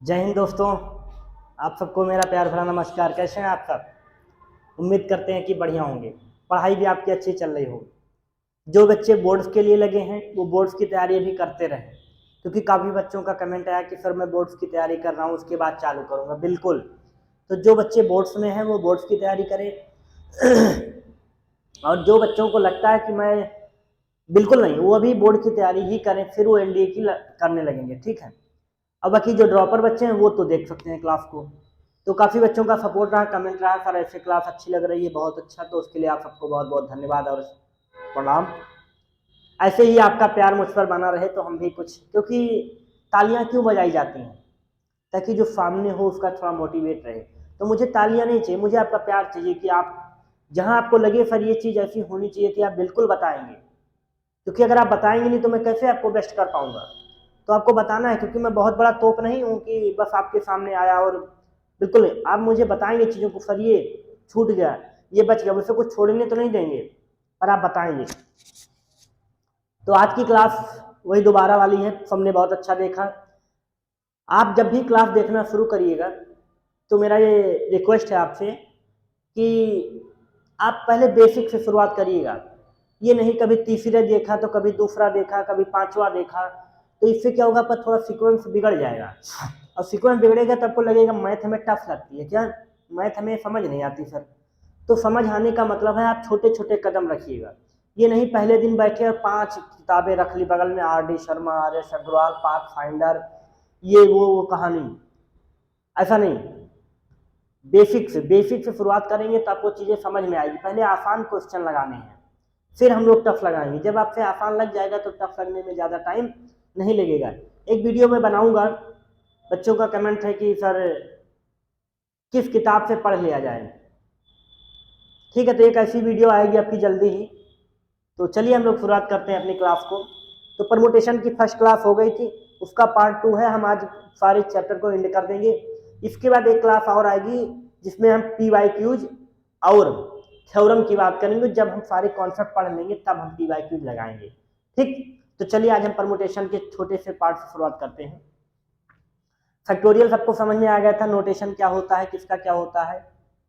जय हिंद दोस्तों। आप सबको मेरा प्यार भरा नमस्कार। कैसे हैं आप सब? उम्मीद करते हैं कि बढ़िया होंगे। पढ़ाई भी आपकी अच्छी चल रही होगी। जो बच्चे बोर्ड्स के लिए लगे हैं वो बोर्ड्स की तैयारी भी करते रहें, क्योंकि काफ़ी बच्चों का कमेंट आया कि सर मैं बोर्ड्स की तैयारी कर रहा हूँ, उसके बाद चालू करूँगा। बिल्कुल, तो जो बच्चे बोर्ड्स में हैं वो बोर्ड्स की तैयारी करें और जो बच्चों को लगता है कि मैं बिल्कुल नहीं, वो अभी बोर्ड की तैयारी ही करें, फिर वो एनडीए की करने लगेंगे। ठीक है। अब बाकी जो ड्रॉपर बच्चे हैं वो तो देख सकते हैं क्लास को। तो काफ़ी बच्चों का सपोर्ट रहा, कमेंट रहा, सर ऐसे क्लास अच्छी लग रही है, बहुत अच्छा। तो उसके लिए आप सबको बहुत बहुत धन्यवाद और प्रणाम। ऐसे ही आपका प्यार मुझ पर बना रहे तो हम भी कुछ, क्योंकि तालियां क्यों बजाई जाती हैं? ताकि जो सामने हो उसका थोड़ा मोटिवेट रहे। तो मुझे तालियां नहीं चाहिए, मुझे आपका प्यार चाहिए कि आप जहां आपको लगे सर ये चीज़ ऐसी होनी चाहिए थी, आप बिल्कुल बताएंगे। क्योंकि अगर आप बताएंगे नहीं तो मैं कैसे आपको बेस्ट कर पाऊंगा? तो आपको बताना है, क्योंकि मैं बहुत बड़ा तोप नहीं हूँ कि बस आपके सामने आया और बिल्कुल नहीं। आप मुझे बताएंगे चीज़ों को, सर ये छूट गया, ये बच गया, उसे कुछ छोड़ने तो नहीं देंगे, पर आप बताएंगे। तो आज की क्लास वही दोबारा वाली है, सबने बहुत अच्छा देखा। आप जब भी क्लास देखना शुरू करिएगा तो मेरा ये रिक्वेस्ट है आपसे कि आप पहले बेसिक से शुरुआत करिएगा। ये नहीं कभी तीसरे देखा तो कभी दूसरा देखा, कभी पांचवा देखा, तो इससे क्या होगा, पर थोड़ा सीक्वेंस बिगड़ जाएगा। और सीक्वेंस बिगड़ेगा तो आपको लगेगा मैथ हमें टफ लगती है, क्या मैथ हमें समझ नहीं आती सर। तो समझ आने का मतलब है आप छोटे छोटे कदम रखिएगा। ये नहीं पहले दिन बैठे और 5 किताबें रख ली बगल में, R D Sharma, R S Agarwal, Pathfinder, ये वो कहानी, ऐसा नहीं। बेसिक से शुरुआत करेंगे तो आपको चीज़ें समझ में आएगी। पहले आसान क्वेश्चन लगाने हैं, फिर हम लोग टफ लगाएंगे। जब आपसे आसान लग जाएगा तो टफ लगने में ज़्यादा टाइम नहीं लगेगा। एक वीडियो में बनाऊंगा, बच्चों का कमेंट है कि सर किस किताब से पढ़ लिया जाए। ठीक है, तो एक ऐसी वीडियो आएगी आपकी जल्दी ही। तो चलिए हम लोग शुरुआत करते हैं अपनी क्लास को। तो परमुटेशन की फर्स्ट क्लास हो गई थी, उसका पार्ट 2 है। हम आज सारे चैप्टर को एंड कर देंगे। इसके बाद एक क्लास और आएगी जिसमें हम PYQs और थ्योरम की बात करेंगे। जब हम सारे कॉन्सेप्ट पढ़ लेंगे तब हम PYQs लगाएंगे। ठीक, तो चलिए आज हम परमुटेशन के छोटे से पार्ट से शुरुआत करते हैं। फैक्टोरियल सबको समझ में आ गया था, नोटेशन क्या होता है, किसका क्या होता है,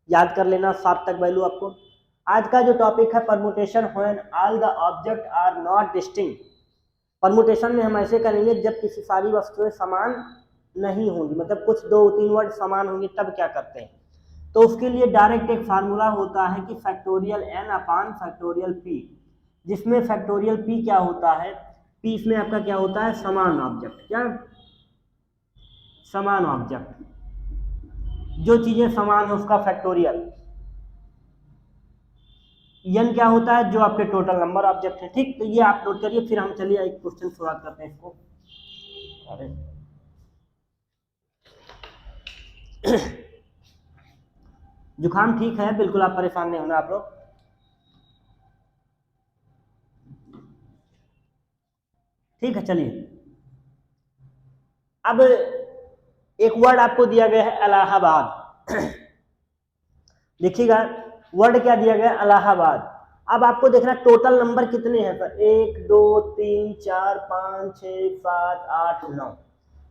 याद कर लेना 7 तक वैल्यू आपको। आज का जो टॉपिक है permutation when all the object are not distinct. Permutation में हम ऐसे करेंगे जब किसी सारी वस्तुएं समान नहीं होंगी, मतलब कुछ 2-3 वर्ड समान होंगे, तब क्या करते हैं। तो उसके लिए डायरेक्ट एक फार्मूला होता है कि फैक्टोरियल n अपान फैक्टोरियल p, जिसमें फैक्टोरियल p क्या होता है, p इसमें आपका क्या होता है, समान ऑब्जेक्ट। क्या समान ऑब्जेक्ट, जो चीजें समान है उसका फैक्टोरियल। n क्या होता है, जो आपके टोटल नंबर ऑब्जेक्ट है। ठीक, तो ये आप नोट करिए, फिर हम चलिए एक क्वेश्चन शुरुआत करते हैं इसको। अरे जुकाम ठीक है, बिल्कुल आप परेशान नहीं होना आप लोग। ठीक है, चलिए अब एक वर्ड आपको दिया गया है इलाहाबाद। देखिएगा वर्ड क्या दिया गया, इलाहाबाद। अब आपको देखना टोटल नंबर कितने हैं, तो 1 2 3 4 5 6 7 8 9।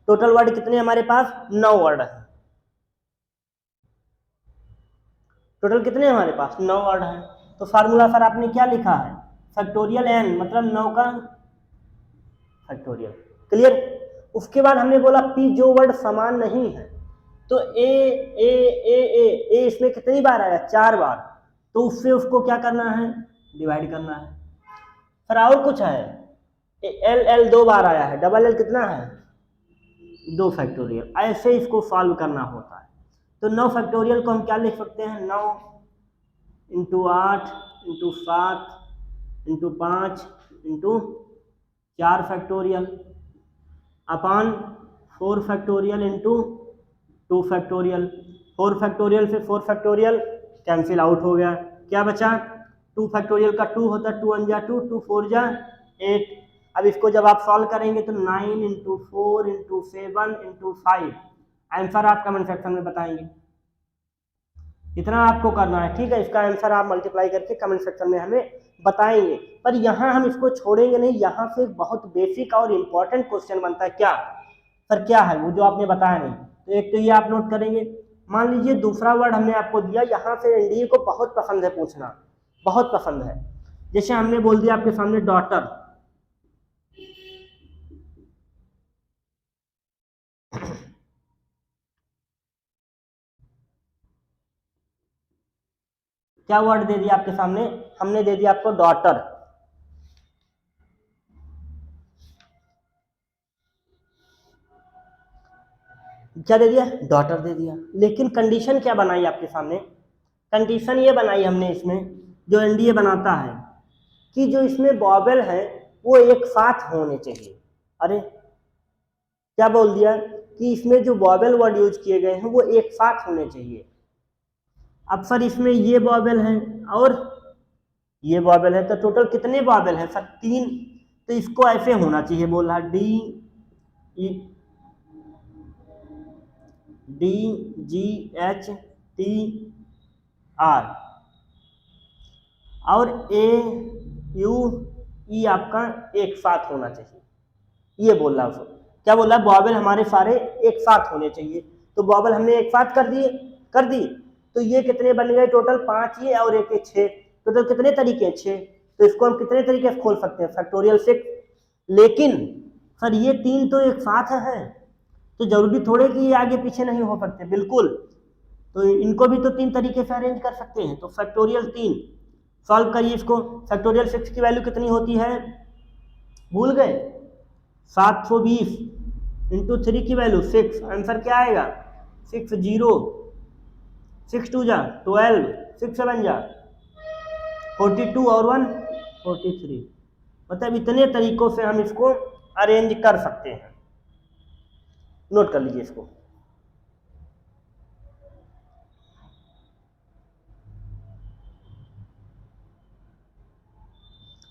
टोटल वर्ड कितने हमारे पास, 9 वर्ड है। टोटल कितने हमारे पास, 9 वर्ड है। तो फार्मूला सर आपने क्या लिखा है, फैक्टोरियल n, मतलब 9 का फैक्टोरियल। क्लियर। उसके बाद हमने बोला p जो वर्ड समान नहीं है, तो ए इसमें कितनी बार आया, 4 बार। तो उससे उसको क्या करना है, डिवाइड करना है। फिर और कुछ है, एल एल 2 बार आया है, डबल एल कितना है, 2 फैक्टोरियल। ऐसे इसको सॉल्व करना होता है। तो 9 फैक्टोरियल को हम क्या लिख सकते हैं, 9 into 8 into 7 into 5 into 4 factorial upon 4 factorial into 2 factorial. 4 factorial से 4 फैक्टोरियल कैंसिल आउट हो गया, क्या बचा, 2 फैक्टोरियल का 2 होता है, 2 1 जा 2, 2 4 जा 8। अब इसको जब आप सॉल्व करेंगे तो 9 इंटू 4 इंटू 7 इंटू 5, आंसर आप कमेंट सेक्शन में बताएंगे। इतना आपको करना है, ठीक है। इसका आंसर आप मल्टीप्लाई करके कमेंट सेक्शन में हमें बताएंगे। पर यहाँ हम इसको छोड़ेंगे नहीं, यहाँ से बहुत बेसिक और इम्पोर्टेंट क्वेश्चन बनता है। क्या सर, क्या है वो जो आपने बताया नहीं, तो एक तो ये आप नोट करेंगे। मान लीजिए दूसरा वर्ड हमने आपको दिया, यहाँ से एनडीए को बहुत पसंद है पूछना, बहुत पसंद है। जैसे हमने बोल दिया आपके सामने डॉटर, क्या वर्ड दे दिया आपके सामने, हमने दे दिया आपको डॉटर। क्या दे दिया, डॉटर दे दिया। लेकिन कंडीशन क्या बनाई आपके सामने, कंडीशन ये बनाई हमने इसमें, जो एनडीए बनाता है, कि जो इसमें वॉवेल है वो एक साथ होने चाहिए। अरे क्या बोल दिया कि इसमें जो वॉवेल वर्ड यूज किए गए हैं वो एक साथ होने चाहिए। अब सर इसमें ये वॉवेल है और ये वॉवेल है, तो टोटल कितने वॉवेल हैं सर, 3। तो इसको ऐसे होना चाहिए, बोल रहा D D G H T R और ए यू ई आपका एक साथ होना चाहिए, ये बोल रहा है। क्या बोल रहा है, वॉवेल हमारे सारे एक साथ होने चाहिए। तो वॉवेल हमने एक साथ कर दिए, कर दी। तो ये कितने बन गए टोटल, 5 ये और एक 6, टोटल कितने तरीके हैं, 6। तो इसको हम कितने तरीके से खोल सकते हैं, फैक्टोरियल 6। लेकिन सर ये 3 तो एक साथ है, तो जरूरी थोड़े कि ये आगे पीछे नहीं हो सकते, बिल्कुल। तो इनको भी तो 3 तरीके से अरेंज कर सकते हैं। तो फैक्टोरियल 3 सॉल्व करिए इसको। फैक्टोरियल 6 की वैल्यू कितनी होती है, भूल गए, 720 इंटू 3 की वैल्यू 6। आंसर क्या आएगा, 6 0 6 2 जा 12, 6 7 जा 42 और 1 43। मतलब इतने तरीकों से हम इसको अरेंज कर सकते हैं। नोट कर लीजिए इसको।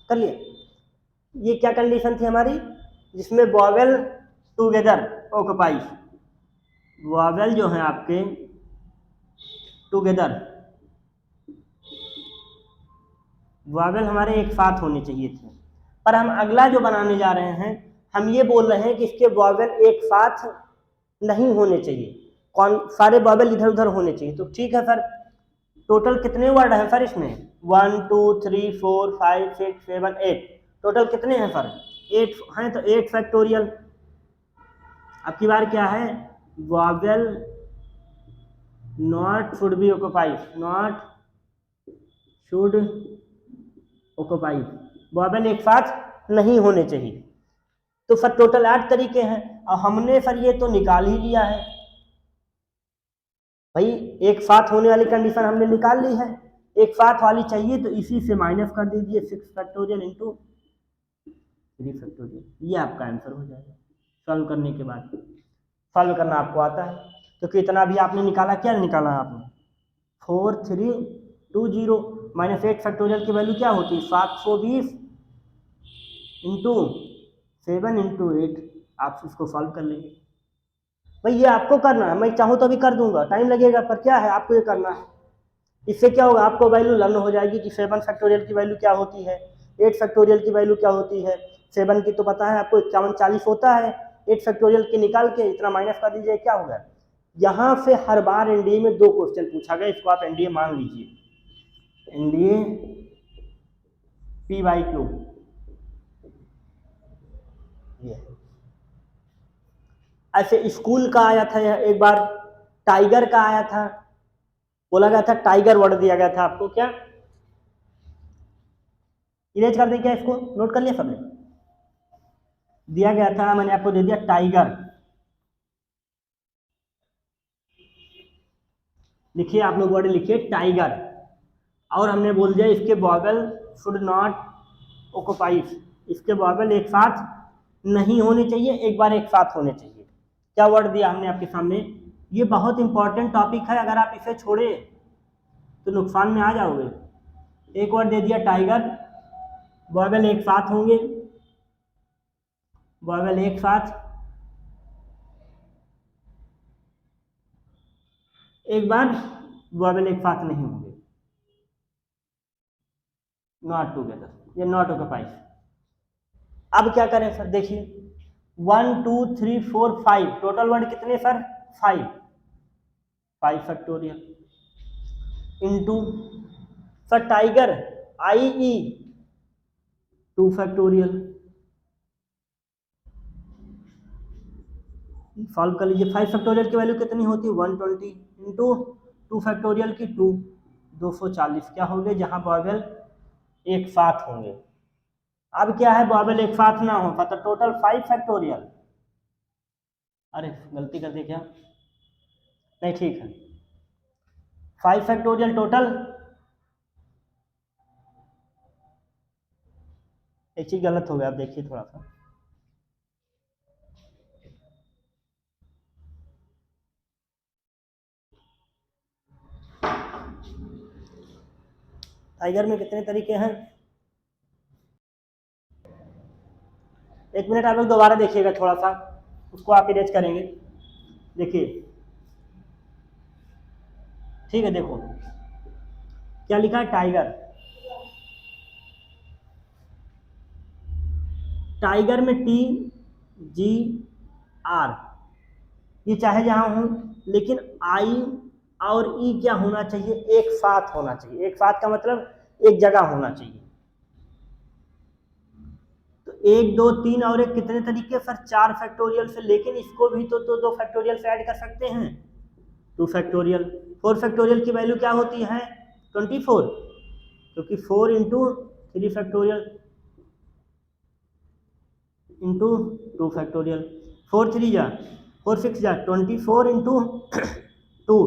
कर लिए। ये क्या कंडीशन थी हमारी, जिसमें वॉवेल टुगेदर ऑक्युपाइज, वॉवेल जो है आपके टुगेदर, वॉवेल हमारे एक साथ होने चाहिए थे। पर हम अगला जो बनाने जा रहे हैं, हम ये बोल रहे हैं कि इसके वॉवेल एक साथ नहीं होने चाहिए, कौन सारे वॉवेल इधर उधर होने चाहिए। तो ठीक है सर, टोटल कितने वर्ड हैं सर इसमें, 1 2 3 4 5 6 7 8, टोटल कितने हैं सर, 8 हैं। तो 8 फैक्टोरियल। अब की बार क्या है, vowel not should be occupied, not should occupied, vowel एक साथ नहीं होने चाहिए। तो सर टोटल 8 तरीके हैं, और हमने सर ये तो निकाल ही लिया है भाई, एक साथ होने वाली कंडीशन हमने निकाल ली है, एक साथ वाली चाहिए तो इसी से माइनस कर दीजिए, 6 फैक्टोरियल इंटू 3 फैक्टोरियल, ये आपका आंसर हो जाएगा। सॉल्व करने के बाद, सॉल्व करना आपको आता है, तो कितना भी आपने निकाला, क्या निकाला आपने, 4 3 2 0 माइनस 8 फैक्टोरियल की वैल्यू क्या होती है, 720 इंटू 7 इंटू 8। आप इसको सॉल्व कर लेंगे भाई, ये आपको करना है, मैं चाहूँ तो अभी कर दूंगा, टाइम लगेगा, पर क्या है आपको ये करना है। इससे क्या होगा, आपको वैल्यू लर्न हो जाएगी कि 7 फैक्टोरियल की वैल्यू क्या होती है, 8 फैक्टोरियल की वैल्यू क्या होती है। 7 की तो पता है आपको 51 40 होता है, 8 फैक्टोरियल की निकाल के इतना माइनस कर दीजिए, क्या होगा। यहाँ से हर बार एनडीए में 2 क्वेश्चन पूछा गया, इसको आप एनडीए मान लीजिए, एनडीए PYQ ये। ऐसे स्कूल का आया था एक बार, टाइगर का आया था, बोला गया था टाइगर वर्ड दिया गया था आपको, क्या इरेज कर दें क्या, इसको नोट कर लिया सबने, दिया गया था, मैंने आपको दे दिया टाइगर। लिखिए आप लोग वर्ड लिखिए टाइगर, और हमने बोल दिया इसके वॉवेल शुड नॉट ऑक्युपाइज, इसके वॉवेल एक साथ नहीं होने चाहिए, एक बार एक साथ होने चाहिए। क्या वर्ड दिया हमने आपके सामने, ये बहुत इंपॉर्टेंट टॉपिक है, अगर आप इसे छोड़े तो नुकसान में आ जाओगे। एक वर्ड दे दिया टाइगर, वॉवेल एक साथ होंगे, वॉवेल एक साथ, एक बार वॉवेल एक साथ नहीं होंगे, नॉट टुगेदर, ये नॉट ऑक्युपाइज। अब क्या करें सर, देखिए 1 2 3 4 5 टोटल वर्ड कितने sir, 5 factorial into sir tiger IE 2 factorial. Solve कर लीजिए। 5 फैक्टोरियल की वैल्यू कितनी होती है 120 इंटू 2 फैक्टोरियल की 240 क्या होंगे जहां बॉयबल एक साथ होंगे। अब क्या है बॉयबल एक साथ ना हो तो टोटल 5 फैक्टोरियल, अरे गलती कर दी क्या, नहीं ठीक है 5 फैक्टोरियल टोटल। एक चीज गलत हो गया, आप देखिए थोड़ा सा, टाइगर में कितने तरीके हैं, एक मिनट आप लोग दोबारा देखिएगा थोड़ा सा, उसको आप इरेज करेंगे। देखिए ठीक है, देखो क्या लिखा है टाइगर में TGR ये चाहे जहां हो, लेकिन I और E क्या होना चाहिए, एक साथ होना चाहिए। एक साथ का मतलब एक जगह होना चाहिए। तो 1 2 3 और एक कितने तरीके सर 4 फैक्टोरियल से, लेकिन इसको भी तो 2 फैक्टोरियल से ऐड कर सकते हैं 2 फैक्टोरियल। 4 फैक्टोरियल की वैल्यू क्या होती है 24, क्योंकि 4 इंटू 3 फैक्टोरियल इंटू 2 फैक्टोरियल, 4 3 जा 4 6 जा 24 इंटू 2,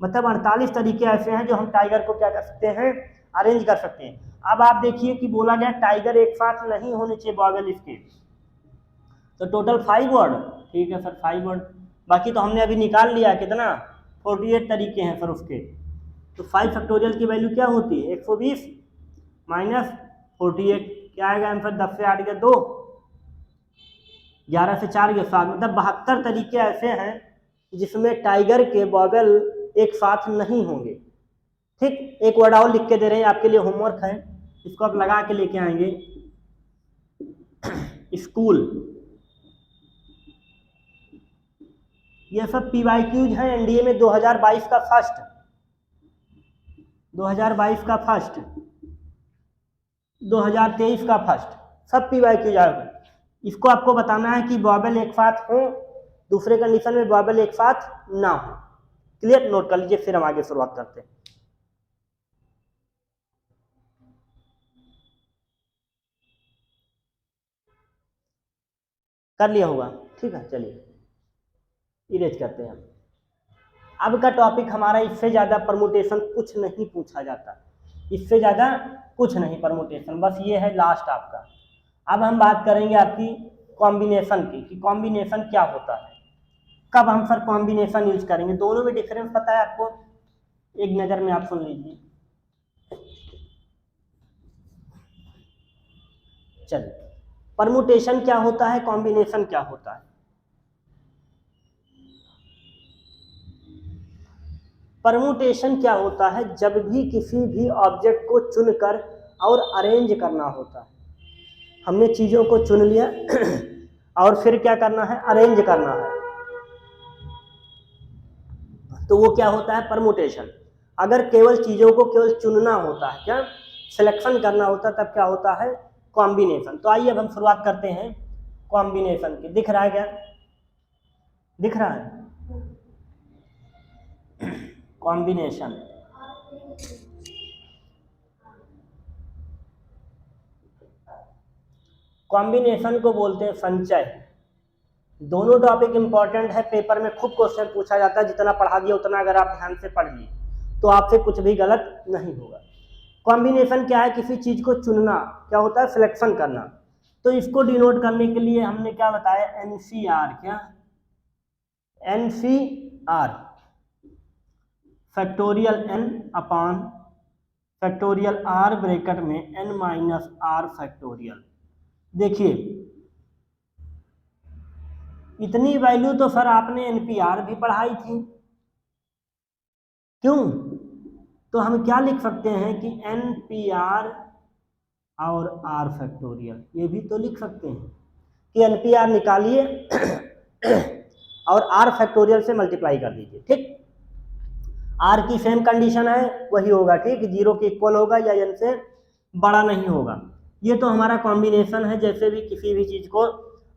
मतलब 48 तरीके ऐसे हैं जो हम टाइगर को क्या कर सकते हैं, अरेंज कर सकते हैं। अब आप देखिए कि बोला गया टाइगर एक साथ नहीं होने चाहिए बॉयबल इसके, तो टोटल 5 वर्ड, ठीक है सर 5 वर्ड, बाकी तो हमने अभी निकाल लिया कितना 48 तरीके हैं सर उसके। तो 5 फैक्टोरियल की वैल्यू क्या होती है 120 माइनस 48, क्या आएगा आंसर 10 से 8 गया 2, 11 से 4 गया 7, मतलब 72 तरीके ऐसे हैं जिसमें टाइगर के बॉयबल एक साथ नहीं होंगे। ठीक, एक वर्ड और लिख के दे रहे हैं आपके लिए, होमवर्क है, इसको आप लगा के लेके आएंगे। स्कूल, ये सब PYQs है एनडीए में 2022 का फर्स्ट, 2022 का फर्स्ट, 2023 का फर्स्ट, सब PYQs आएगा। इसको आपको बताना है कि बॉयबल एक साथ हो, दूसरे कंडीशन में बॉयबल एक साथ ना हो। क्लियर, नोट कर लीजिए, फिर हम आगे शुरुआत करते हैं। कर लिया होगा, ठीक है, चलिए इरेज करते हैं। अब का टॉपिक हमारा, इससे ज्यादा परमुटेशन कुछ नहीं पूछा जाता, इससे ज्यादा कुछ नहीं परमुटेशन, बस ये है लास्ट आपका। अब हम बात करेंगे आपकी कॉम्बिनेशन की, कि कॉम्बिनेशन क्या होता है, कब हम सर कॉम्बिनेशन यूज करेंगे, दोनों में डिफरेंस पता है आपको, एक नजर में आप सुन लीजिए। चलिए, परमुटेशन क्या होता है, कॉम्बिनेशन क्या होता है। परमुटेशन क्या होता है, जब भी किसी भी ऑब्जेक्ट को चुनकर और अरेंज करना होता है, हमने चीजों को चुन लिया और फिर क्या करना है, अरेंज करना है, तो वो क्या होता है परमुटेशन। अगर केवल चीजों को केवल चुनना होता है, क्या सिलेक्शन करना होता है, तब क्या होता है कॉम्बिनेशन। तो आइए अब हम शुरुआत करते हैं कॉम्बिनेशन की। दिख रहा है क्या, दिख रहा है कॉम्बिनेशन, कॉम्बिनेशन को बोलते हैं संचय। दोनों टॉपिक इंपॉर्टेंट है, पेपर में खूब क्वेश्चन पूछा जाता है, जितना पढ़ा दिया उतना अगर आप ध्यान से पढ़ लिए तो आपसे कुछ भी गलत नहीं होगा। कॉम्बिनेशन क्या है, किसी चीज को चुनना, क्या होता है सिलेक्शन करना। तो इसको डिनोट करने के लिए हमने क्या बताया, NCR, क्या NCR, factorial N upon factorial R bracket में N माइनस R फैक्टोरियल। देखिए इतनी वैल्यू तो सर आपने NPR भी पढ़ाई थी, क्यों, तो हम क्या लिख सकते हैं कि NPR और R फैक्टोरियल, ये भी तो लिख सकते हैं कि NPR निकालिए और आर फैक्टोरियल से मल्टीप्लाई कर दीजिए, ठीक। आर की सेम कंडीशन है, वही होगा, ठीक, 0 के इक्वल होगा या n से बड़ा नहीं होगा। ये तो हमारा कॉम्बिनेशन है, जैसे भी किसी भी चीज़ को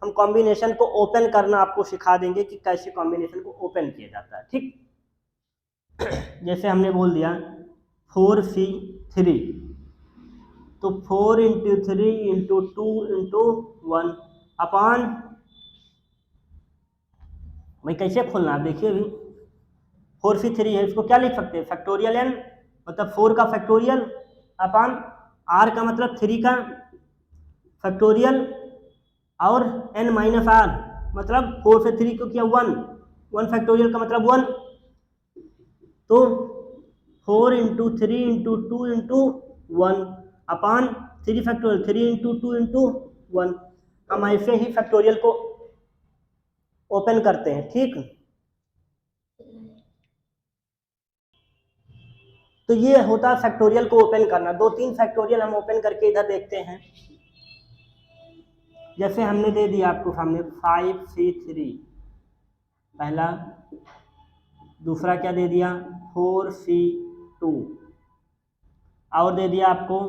हम कॉम्बिनेशन को ओपन करना आपको सिखा देंगे कि कैसे कॉम्बिनेशन को ओपन किया जाता है, ठीक। जैसे हमने बोल दिया 4C3, तो 4 इंटू 3 इंटू 2 इंटू 1 अपॉन, भाई कैसे खोलना है देखिए अभी, 4C3 है, इसको क्या लिख सकते हैं, फैक्टोरियल n, मतलब 4 का फैक्टोरियल अपॉन r का मतलब 3 का फैक्टोरियल और n माइनस r, मतलब 4 से 3 को किया 1 फैक्टोरियल का मतलब 1, तो 4 into 3 into 2 into 1 upon 3 factorial, 3 into 2 into 1। हम ऐसे ही फैक्टोरियल को ओपन करते हैं, ठीक। तो ये होता है फैक्टोरियल को ओपन करना। 2-3 फैक्टोरियल हम ओपन करके इधर देखते हैं। जैसे हमने दे दिया आपको सामने 5C3 पहला, दूसरा क्या दे दिया 4C2 और दे दिया आपको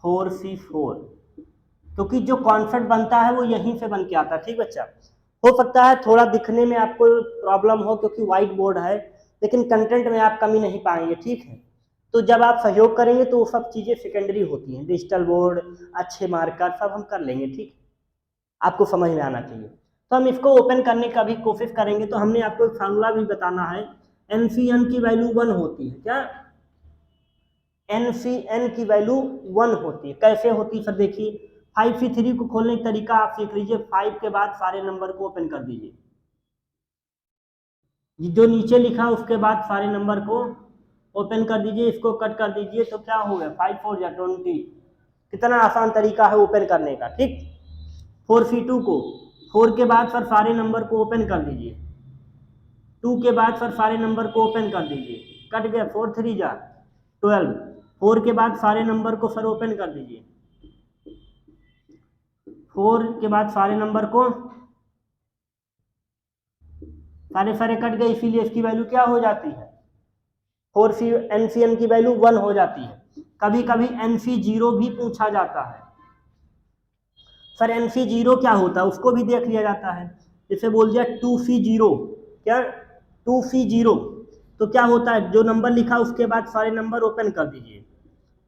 4C4, क्योंकि जो कॉन्सेप्ट बनता है वो यहीं से बन के आता है, ठीक बच्चा। हो सकता है थोड़ा दिखने में आपको प्रॉब्लम हो क्योंकि वाइट बोर्ड है, लेकिन कंटेंट में आप कमी नहीं पाएंगे, ठीक है। तो जब आप सहयोग करेंगे तो वो सब चीज़ें सेकेंडरी होती हैं, डिजिटल बोर्ड, अच्छे मार्कर सब हम कर लेंगे, ठीक। आपको समझ में आना चाहिए। तो हम इसको ओपन करने का भी कोशिश करेंगे। तो हमने आपको एक फार्मूला भी बताना है, NCN की वैल्यू 1 होती है, क्या NCN की वैल्यू 1 होती है। कैसे होती है सर, देखिए 5C3 को खोलने का तरीका आप सीख लीजिए। 5 के बाद सारे नंबर को ओपन कर दीजिए, जो नीचे लिखा उसके बाद सारे नंबर को ओपन कर दीजिए, इसको कट कर दीजिए, तो क्या हो गया 5 4 जा 20। कितना आसान तरीका है ओपन करने का, ठीक। 4C2 को 4 के बाद सर सारे नंबर को ओपन कर दीजिए, 2 के बाद सर सारे नंबर को ओपन कर दीजिए, कट गया 4 3 जा 12। 4 के बाद सारे नंबर को सर ओपन कर दीजिए, 4 के बाद सारे नंबर को, सारे सारे कट गए, इसीलिए इसकी वैल्यू क्या हो जाती है 4C NCN की वैल्यू 1 हो जाती है। कभी कभी NC0 भी पूछा जाता है। सर NC0 क्या होता है उसको भी देख लिया जाता है। जैसे बोल दिया 2C0, क्या 2C0, तो क्या होता है, जो नंबर लिखा उसके बाद सारे नंबर ओपन कर दीजिए,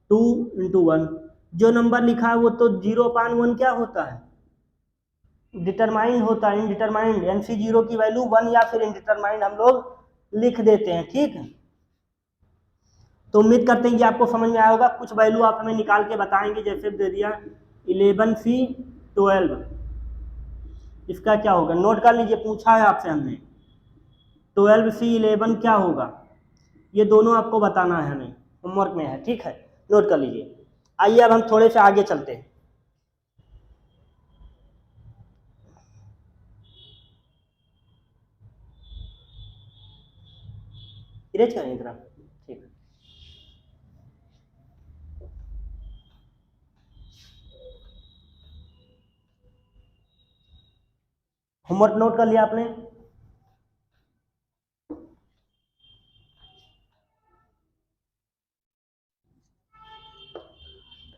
2 इंटू 1। जो नंबर लिखा है वो तो 0/1 क्या होता है, डिटरमाइंड होता है, इनडिटरमाइंड। NC0 की वैल्यू 1 या फिर इनडिटरमाइंड हम लोग लिख देते हैं, ठीक है। तो उम्मीद करते हैं कि आपको समझ में आया होगा। कुछ वैल्यू आप हमें निकाल के बताएंगे, जैसे दे दिया 11C12, इसका क्या होगा, नोट कर लीजिए, पूछा है आपसे हमने। 12C11 क्या होगा, ये दोनों आपको बताना है, हमें होमवर्क में है, ठीक है, नोट कर लीजिए। आइए अब हम थोड़े से आगे चलते हैं। इरेज करें इतना, ठीक है। होमवर्क नोट कर लिया आपने?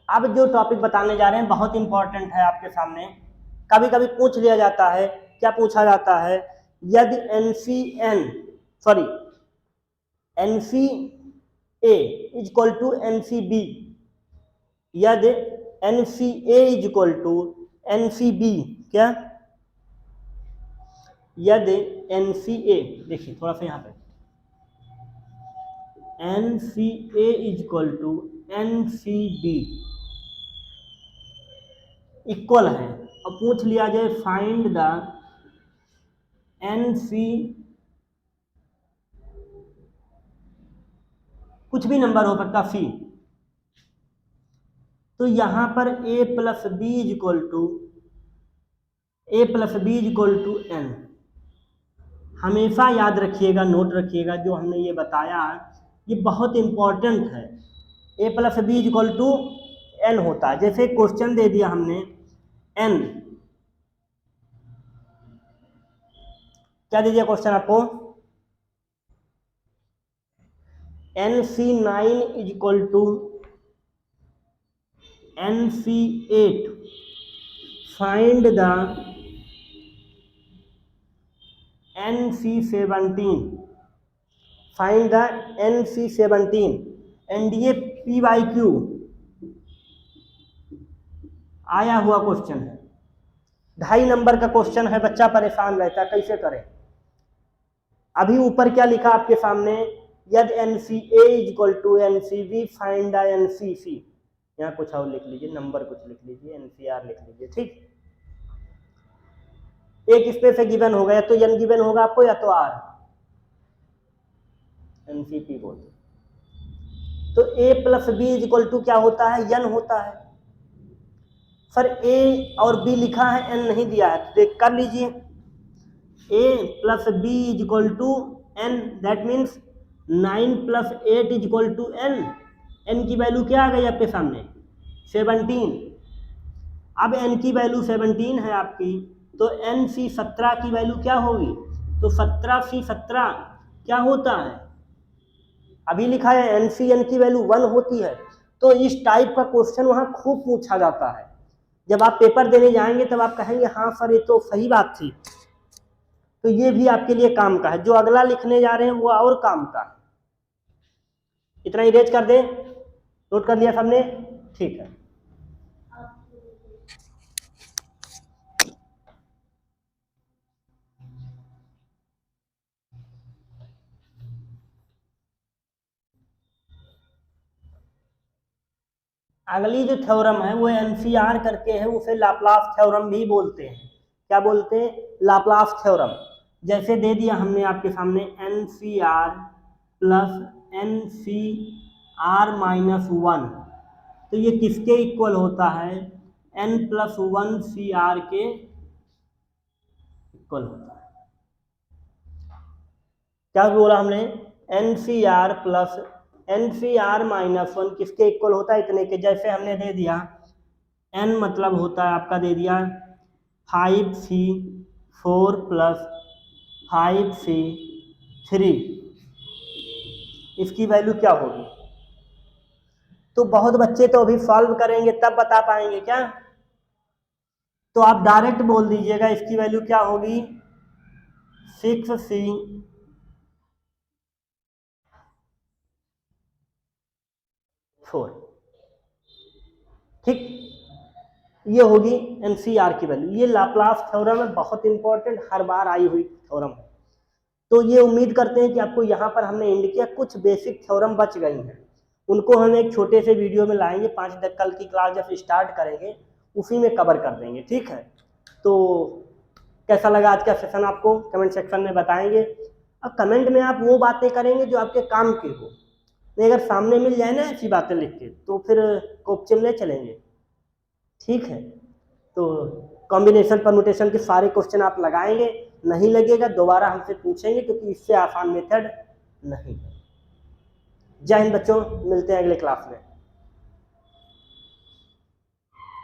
अब जो टॉपिक बताने जा रहे हैं बहुत इंपॉर्टेंट है आपके सामने। कभी कभी पूछ लिया जाता है, क्या पूछा जाता है, यदि NCA is equal to NCB, यदि NCA is equal to NCB, क्या यदि NCA, देखिए थोड़ा सा यहाँ पे, NCA is equal to NCB equal है, और पूछ लिया जाए फाइंड द NC, कुछ भी नंबर हो सकता C, तो यहां पर A plus B is equal to N। हमेशा याद रखिएगा, नोट रखिएगा, जो हमने ये बताया ये बहुत इंपॉर्टेंट है। A plus B is equal to N होता है। जैसे क्वेश्चन दे दिया हमने N, क्या दे दिया क्वेश्चन आपको, NC9 is equal to NC8, find the NC17, find the NC17, NDA PYQ आया हुआ क्वेश्चन है, 2.5 नंबर का क्वेश्चन है, बच्चा परेशान रहता है कैसे करें। अभी ऊपर क्या लिखा आपके सामने, यदि NCA is equal to NCB find the NCC, यहाँ कुछ और लिख लीजिए, नंबर कुछ लिख लीजिए, NCR लिख लीजिए, ठीक। एक स्पेस है गिवन होगा, या तो N गिवन होगा आपको या तो R, NCP बोलते। तो A plus B is equal to क्या होता है, N होता है। सर A और B लिखा है, N नहीं दिया है, तो देख कर लीजिए, A plus B is equal to N, that means 9 plus 8 is equal to N। N की वैल्यू क्या आ गई आपके सामने, 17। अब N की वैल्यू 17 है आपकी, तो NC17 की वैल्यू क्या होगी, तो 17C17 क्या होता है, अभी लिखा है NCN की वैल्यू 1 होती है। तो इस टाइप का क्वेश्चन वहाँ खूब पूछा जाता है, जब आप पेपर देने जाएंगे तब आप कहेंगे हाँ सर ये तो सही बात थी। तो ये भी आपके लिए काम का है, जो अगला लिखने जा रहे हैं वो और काम का है। इतना इरेज कर दें, नोट कर लिया सबने, ठीक है। अगली जो थ्योरम है वो NCR करके है, उसे लाप्लास थ्योरम भी बोलते हैं। क्या बोलते हैं, लाप्लास थ्योरम। जैसे दे दिया हमने आपके सामने NCR प्लस NCR-1, तो ये किसके इक्वल होता है, N+1CR के इक्वल होता है। क्या बोला हमने, NCR प्लस NCR-1 किसके इक्वल होता है, इतने के। जैसे हमने दे दिया N मतलब होता है आपका दे दिया 5C4 प्लस 5C3, इसकी वैल्यू क्या होगी। तो बहुत बच्चे तो अभी सॉल्व करेंगे तब बता पाएंगे क्या, तो आप डायरेक्ट बोल दीजिएगा इसकी वैल्यू क्या होगी, 6C4, ठीक। ये होगी NCR की वैल्यू। ये लाप्लास थ्योरम है, बहुत इंपॉर्टेंट, हर बार आई हुई थ्योरम है। तो ये उम्मीद करते हैं कि आपको यहाँ पर हमने इंड किया, कुछ बेसिक थ्योरम बच गई हैं, उनको हम एक छोटे से वीडियो में लाएंगे, 5 तक कल की क्लास जब स्टार्ट करेंगे उसी में कवर कर देंगे, ठीक है। तो कैसा लगा आज का सेशन आपको कमेंट सेक्शन में बताएंगे। अब कमेंट में आप वो बातें करेंगे जो आपके काम के हो, नहीं अगर सामने मिल जाए ना ऐसी बातें लिख के तो फिर कोपचे में ले चलेंगे, ठीक है। तो कॉम्बिनेशन परम्यूटेशन के सारे क्वेश्चन आप लगाएंगे, नहीं लगेगा दोबारा हमसे पूछेंगे, क्योंकि इससे आसान मेथड नहीं है। जय हिंद बच्चों, मिलते हैं अगले क्लास में।